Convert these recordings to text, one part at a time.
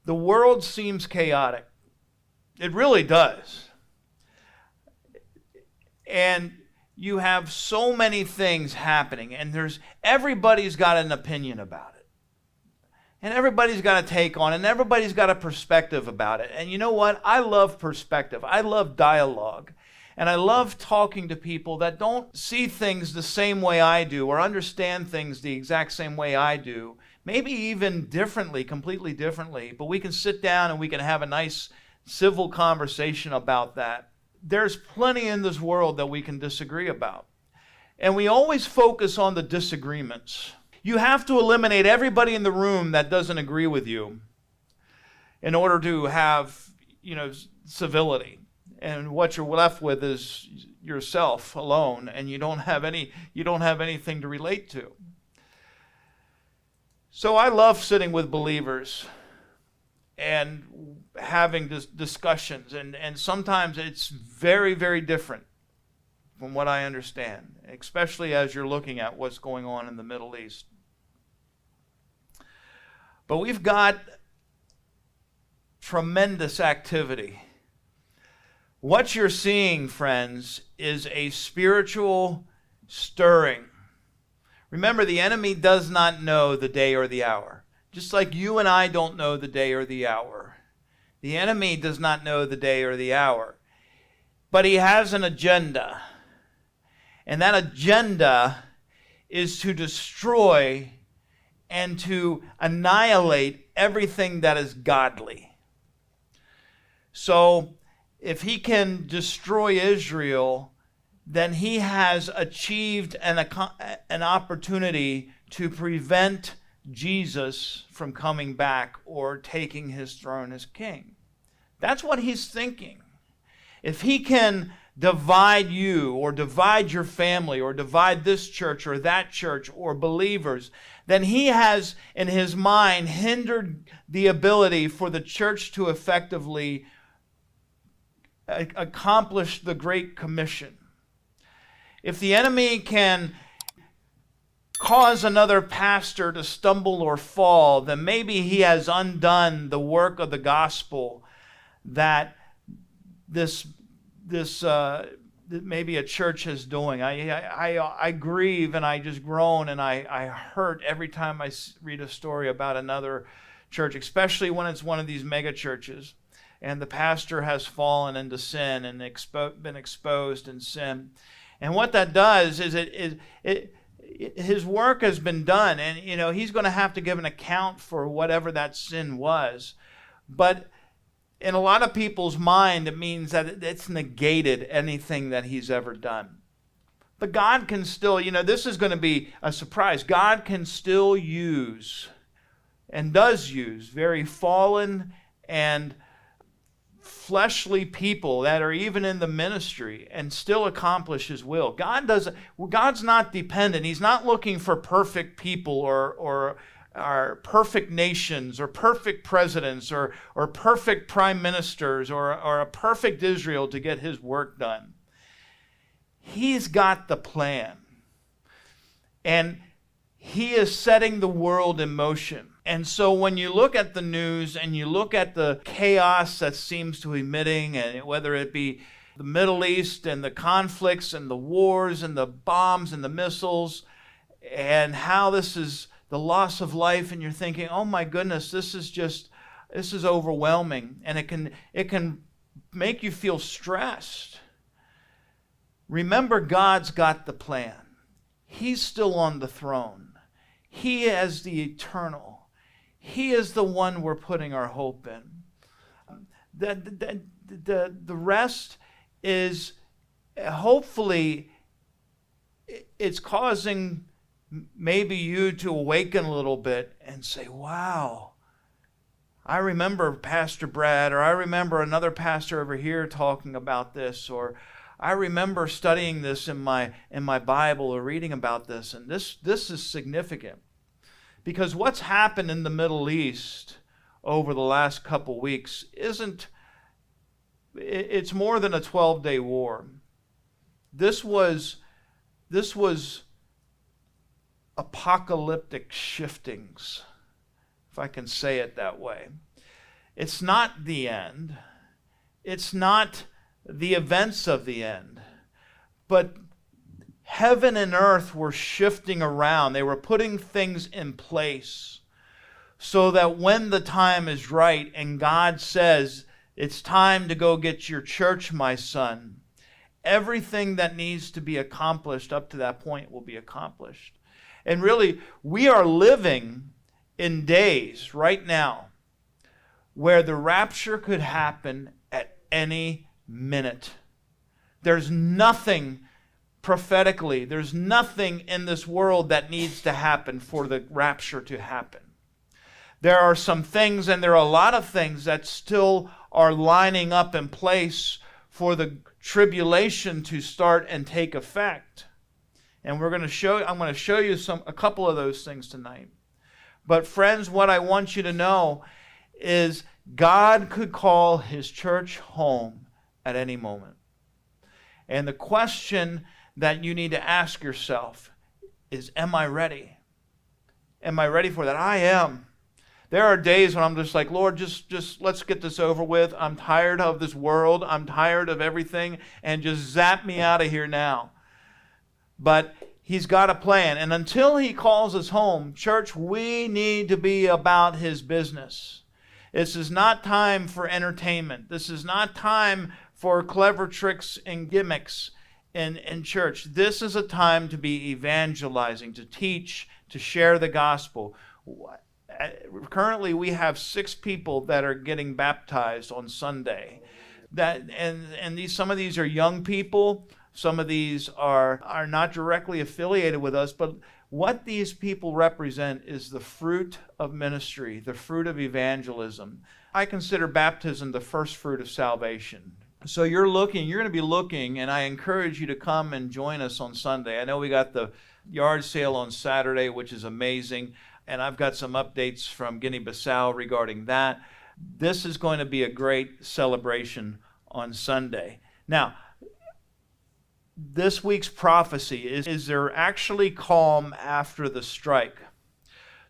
The world seems chaotic. It really does. And you have so many things happening, and everybody's got an opinion about it. And everybody's got a take on it, and everybody's got a perspective about it. And you know what? I love perspective. I love dialogue. And I love talking to people that don't see things the same way I do or understand things the exact same way I do. Maybe even differently, completely differently. But we can sit down and we can have a nice civil conversation about that. There's plenty in this world that we can disagree about. And we always focus on the disagreements. You have to eliminate everybody in the room that doesn't agree with you in order to have, civility. And what you're left with is yourself alone, and you don't have anything to relate to. So I love sitting with believers and having discussions, and sometimes it's very, very different from what I understand, especially as you're looking at what's going on in the Middle East. But we've got tremendous activity. What you're seeing, friends, is a spiritual stirring. Remember, the enemy does not know the day or the hour. Just like you and I don't know the day or the hour. The enemy does not know the day or the hour. But he has an agenda. And that agenda is to destroy and to annihilate everything that is godly. So, if he can destroy Israel, then he has achieved an opportunity to prevent Jesus from coming back or taking his throne as king. That's what he's thinking. If he can divide you or divide your family or divide this church or that church or believers, then he has in his mind hindered the ability for the church to effectively accomplish the Great Commission. If the enemy can cause another pastor to stumble or fall, then maybe he has undone the work of the gospel that maybe a church is doing. I grieve and I just groan and I hurt every time I read a story about another church, especially when it's one of these mega churches and the pastor has fallen into sin and been exposed in sin. And what that does is his work has been done, and he's going to have to give an account for whatever that sin was. But in a lot of people's mind, it means that it's negated anything that he's ever done. But God can still, this is going to be a surprise. God can still use and does use very fallen and fleshly people that are even in the ministry and still accomplish his will. God's not dependent. He's not looking for perfect people or perfect nations or perfect presidents or perfect prime ministers or a perfect Israel to get his work done. He's got the plan. And he is setting the world in motion. And so when you look at the news and you look at the chaos that seems to be emitting, and whether it be the Middle East and the conflicts and the wars and the bombs and the missiles, and how this is the loss of life, and you're thinking, oh my goodness, this is overwhelming, and it can make you feel stressed. Remember, God's got the plan. He's still on the throne. He is the eternal. He is the one we're putting our hope in. The rest is, hopefully, it's causing maybe you to awaken a little bit and say, wow, I remember Pastor Brad, or I remember another pastor over here talking about this, or I remember studying this in my Bible or reading about this, and this is significant. Because what's happened in the Middle East over the last couple weeks it's more than a 12-day war. This was apocalyptic shiftings, if I can say it that way. It's not the end. It's not the events of the end. But heaven and earth were shifting around. They were putting things in place so that when the time is right and God says, it's time to go get your church, my son, everything that needs to be accomplished up to that point will be accomplished. And really, we are living in days right now where the rapture could happen at any minute. There's nothing prophetically, there's nothing in this world that needs to happen for the rapture to happen. There are some things, and there are a lot of things that still are lining up in place for the tribulation to start and take effect. And I'm going to show you a couple of those things tonight. But friends, what I want you to know is God could call his church home at any moment. And the question that you need to ask yourself is, am I ready? Am I ready for that? I am. There are days when I'm just like, Lord, just let's get this over with. I'm tired of this world. I'm tired of everything, and just zap me out of here now. But he's got a plan. And until he calls us home, church, we need to be about his business. This is not time for entertainment. This is not time for clever tricks and gimmicks in church. This is a time to be evangelizing, to teach, to share the gospel. Currently, we have 6 people that are getting baptized on Sunday. Some of these are young people. Some of these are not directly affiliated with us, but what these people represent is the fruit of ministry, the fruit of evangelism. I consider baptism the first fruit of salvation. So you're going to be looking, and I encourage you to come and join us on Sunday. I know we got the yard sale on Saturday, which is amazing, and I've got some updates from Guinea-Bissau regarding that. This is going to be a great celebration on Sunday. Now, this week's prophecy is there actually calm after the strike?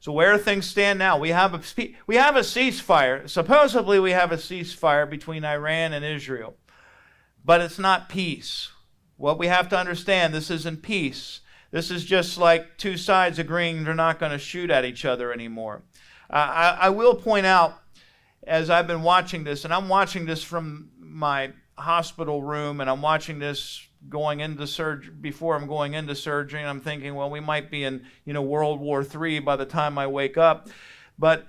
So where things stand now, we have a ceasefire. Supposedly we have a ceasefire between Iran and Israel. But it's not peace. What we have to understand, this isn't peace. This is just like 2 sides agreeing they're not going to shoot at each other anymore. I will point out, as I've been watching this, and I'm watching this from my hospital room, and I'm watching this going into surgery, before I'm going into surgery, and I'm thinking, well, we might be in World War III by the time I wake up. But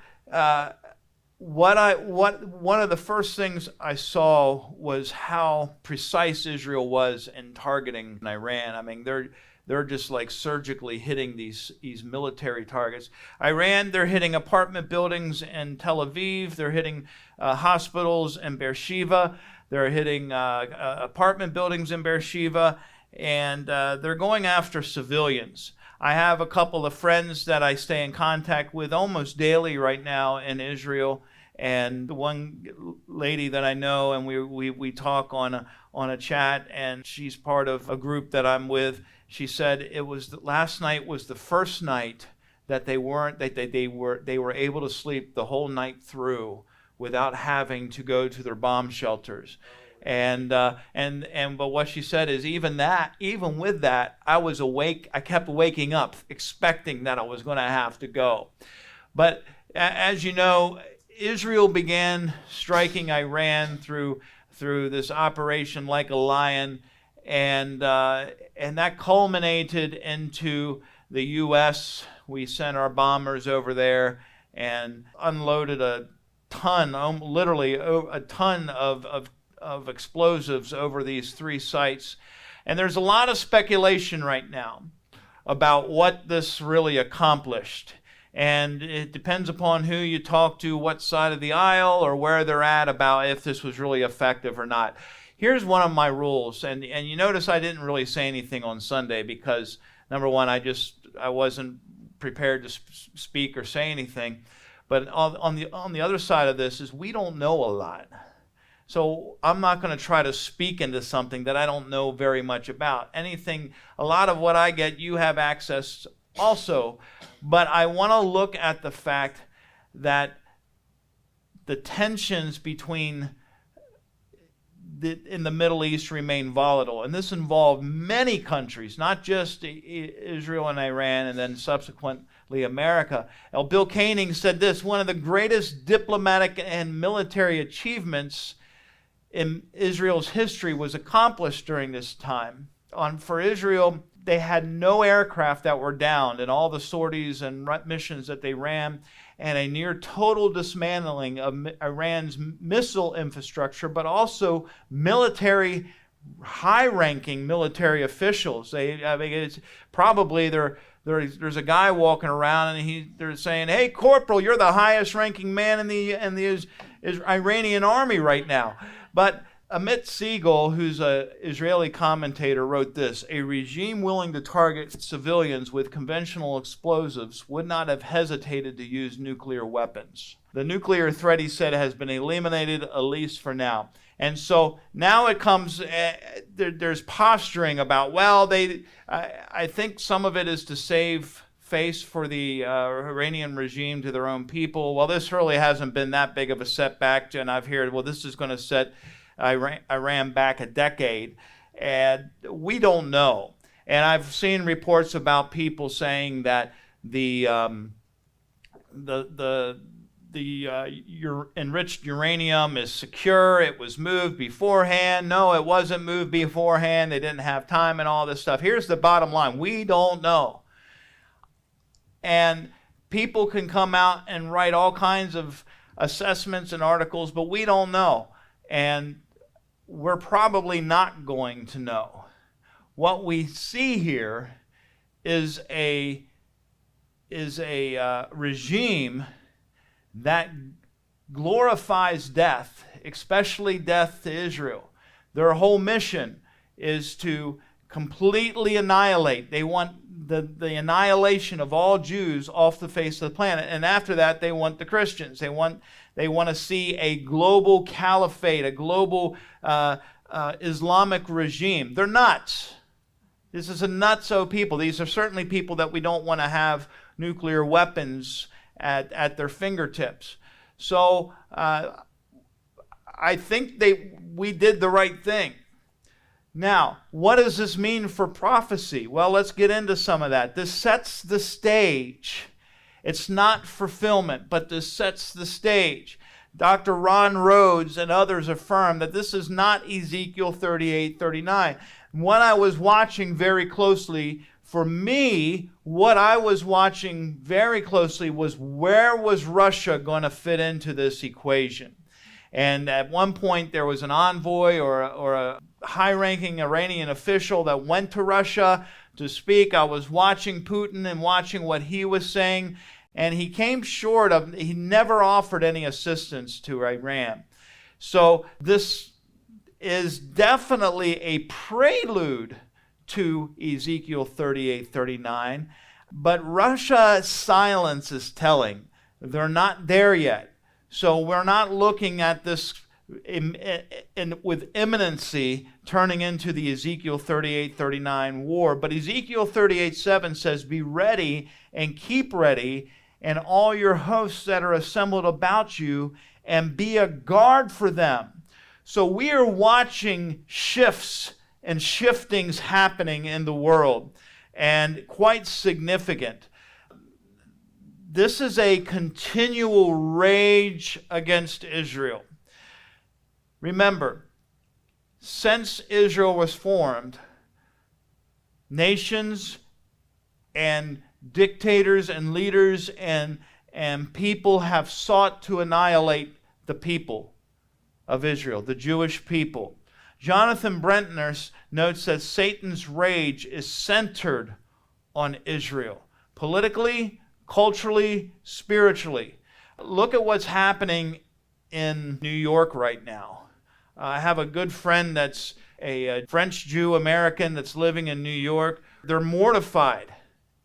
one of the first things I saw was how precise Israel was in targeting Iran. I mean, they're just like surgically hitting these military targets. Iran, they're hitting apartment buildings in Tel Aviv. They're hitting hospitals in Beersheba. They're hitting apartment buildings in Beersheba, and they're going after civilians. I have a couple of friends that I stay in contact with almost daily right now in Israel, and one lady that I know, and we talk on a chat, and she's part of a group that I'm with. She said last night was the first night that they were able to sleep the whole night through without having to go to their bomb shelters. But what she said is even with that, I was awake. I kept waking up expecting that I was going to have to go. But as you know, Israel began striking Iran through this operation like a lion, and that culminated into the U.S. We sent our bombers over there and unloaded literally a ton of explosives over these 3 sites. And there's a lot of speculation right now about what this really accomplished. And it depends upon who you talk to, what side of the aisle, or where they're at about if this was really effective or not. Here's one of my rules, and you notice I didn't really say anything on Sunday because, number one, I wasn't prepared to speak or say anything. But on the other side of this is we don't know a lot. So I'm not going to try to speak into something that I don't know very much about. A lot of what I get, you have access also. But I want to look at the fact that the tensions between in the Middle East remain volatile. And this involved many countries, not just Israel and Iran, and then subsequently America. Bill Koenig said this: one of the greatest diplomatic and military achievements in Israel's history was accomplished during this time. For Israel, they had no aircraft that were downed in all the sorties and missions that they ran, and a near total dismantling of Iran's missile infrastructure, but also military, high-ranking military officials. It's probably there's a guy walking around and they're saying, "Hey, Corporal, you're the highest-ranking man in the Iranian army right now." But Amit Siegel, who's an Israeli commentator, wrote this: a regime willing to target civilians with conventional explosives would not have hesitated to use nuclear weapons. The nuclear threat, he said, has been eliminated, at least for now. And so now it comes, there's posturing about, well, I think some of it is to save face for the Iranian regime to their own people. Well, this really hasn't been that big of a setback, and I've heard, well, this is going to set Iran back a decade, and we don't know. And I've seen reports about people saying that the enriched uranium is secure. It was moved beforehand. No, it wasn't moved beforehand. They didn't have time and all this stuff. Here's the bottom line: we don't know. And people can come out and write all kinds of assessments and articles, but we don't know. And we're probably not going to know. What we see here is a regime that glorifies death, especially death to Israel. Their whole mission is to completely annihilate. They want the annihilation of all Jews off the face of the planet. And after that, they want the Christians. They want to see a global caliphate, a global Islamic regime. They're nuts. This is a nutso people. These are certainly people that we don't want to have nuclear weapons at their fingertips. So I think we did the right thing. Now, what does this mean for prophecy? Well, let's get into some of that. This sets the stage. It's not fulfillment, but this sets the stage. Dr. Ron Rhodes and others affirm that this is not Ezekiel 38:39. What I was watching very closely, for me, what I was watching very closely was, where was Russia going to fit into this equation? And at one point, there was an envoy or a high-ranking Iranian official that went to Russia to speak. I was watching Putin and watching what he was saying, and he came short of, he never offered any assistance to Iran. So this is definitely a prelude to Ezekiel 38:39, but Russia's silence is telling. They're not there yet. So we're not looking at this with imminency turning into the Ezekiel 38:39 war. But Ezekiel 38:7 says, be ready and keep ready, and all your hosts that are assembled about you, and be a guard for them. So we are watching shifts and shiftings happening in the world, and quite significant. This is a continual rage against Israel. Remember, since Israel was formed, nations and dictators and leaders and people have sought to annihilate the people of Israel, the Jewish people. Jonathan Brentner notes that Satan's rage is centered on Israel, politically, culturally, spiritually. Look at what's happening in New York right now. I have a good friend that's a French Jew American that's living in New York. They're mortified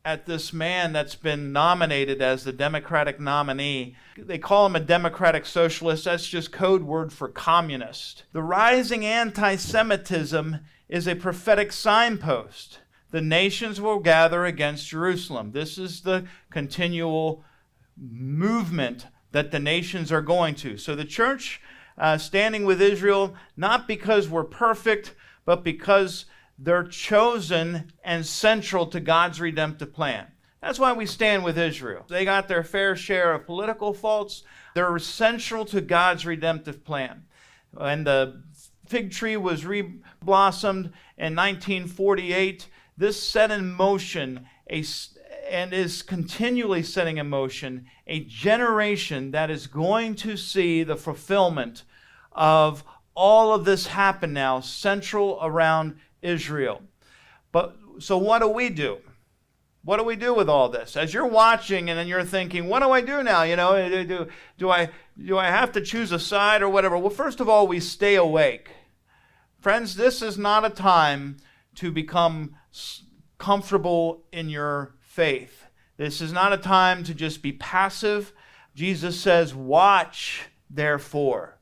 at this man that's been nominated as the Democratic nominee. They call him a Democratic Socialist. That's just code word for communist. The rising anti-Semitism is a prophetic signpost. The nations will gather against Jerusalem. This is the continual movement that the nations are going to. So the church standing with Israel, not because we're perfect, but because they're chosen and central to God's redemptive plan. That's why we stand with Israel. They got their fair share of political faults. They're central to God's redemptive plan. And the fig tree was re-blossomed in 1948. This set in motion and is continually setting in motion a generation that is going to see the fulfillment of all of this happen now, central around Israel. But so what do? What do we do with all this? As you're watching and then you're thinking, what do I do now? Do I have to choose a side or whatever? Well, first of all, we stay awake. Friends, this is not a time to become comfortable in your faith. This is not a time to just be passive. Jesus says, watch, therefore.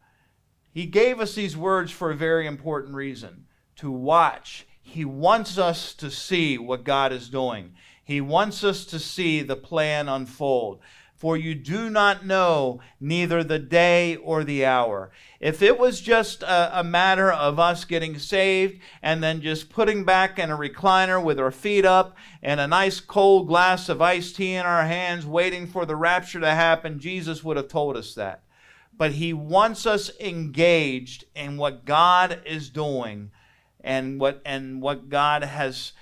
He gave us these words for a very important reason, to watch. He wants us to see what God is doing. He wants us to see the plan unfold. For you do not know neither the day or the hour. If it was just a matter of us getting saved and then just putting back in a recliner with our feet up and a nice cold glass of iced tea in our hands waiting for the rapture to happen, Jesus would have told us that. But he wants us engaged in what God is doing and what God has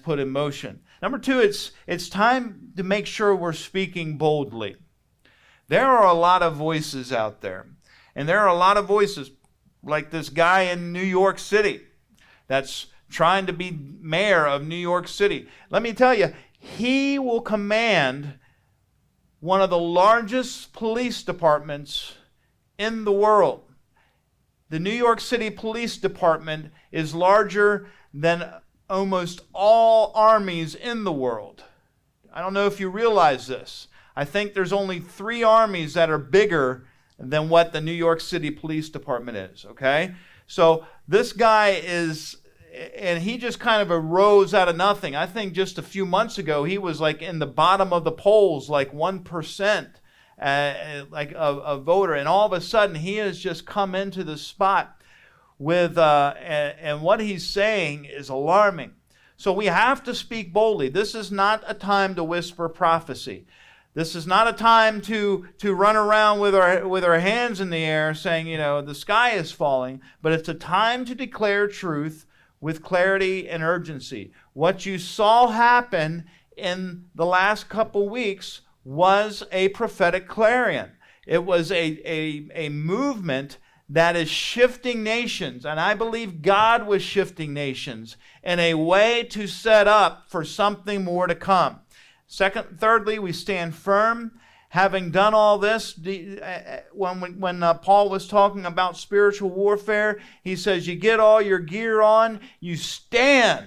put in motion. Number two, it's time to make sure we're speaking boldly. There are a lot of voices out there. And there are a lot of voices like this guy in New York City that's trying to be mayor of New York City. Let me tell you, he will command one of the largest police departments in the world. The New York City Police Department is larger than almost all armies in the world. I don't know if you realize this. I think there's only 3 armies that are bigger than what the New York City Police Department is, okay? So this guy and he just kind of arose out of nothing. I think just a few months ago, he was like in the bottom of the polls, like 1%, like a voter. And all of a sudden, he has just come into the spot with, and what he's saying is alarming. So we have to speak boldly. This is not a time to whisper prophecy. This is not a time to run around with our hands in the air saying, the sky is falling, but it's a time to declare truth with clarity and urgency. What you saw happen in the last couple weeks was a prophetic clarion. It was a movement that is shifting nations, and I believe God was shifting nations in a way to set up for something more to come. Thirdly, we stand firm. Having done all this, when Paul was talking about spiritual warfare, he says, you get all your gear on, you stand.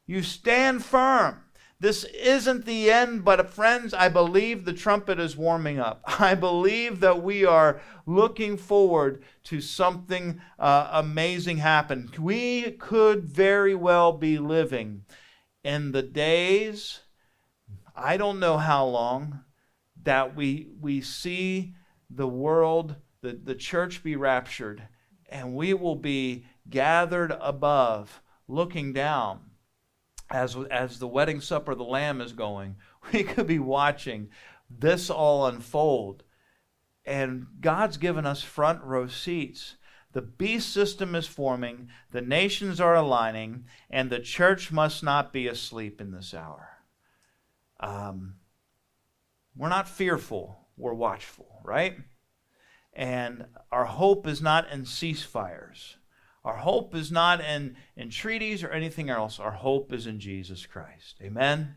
You stand firm. This isn't the end, but friends, I believe the trumpet is warming up. I believe that we are looking forward to something amazing happen. We could very well be living in the days, I don't know how long, that we see the world, the church be raptured, and we will be gathered above, looking down. As the wedding supper of the Lamb is going, we could be watching this all unfold. And God's given us front row seats. The beast system is forming, the nations are aligning, and the church must not be asleep in this hour. We're not fearful, we're watchful, right? And our hope is not in ceasefires. Our hope is not in treaties or anything else. Our hope is in Jesus Christ. Amen?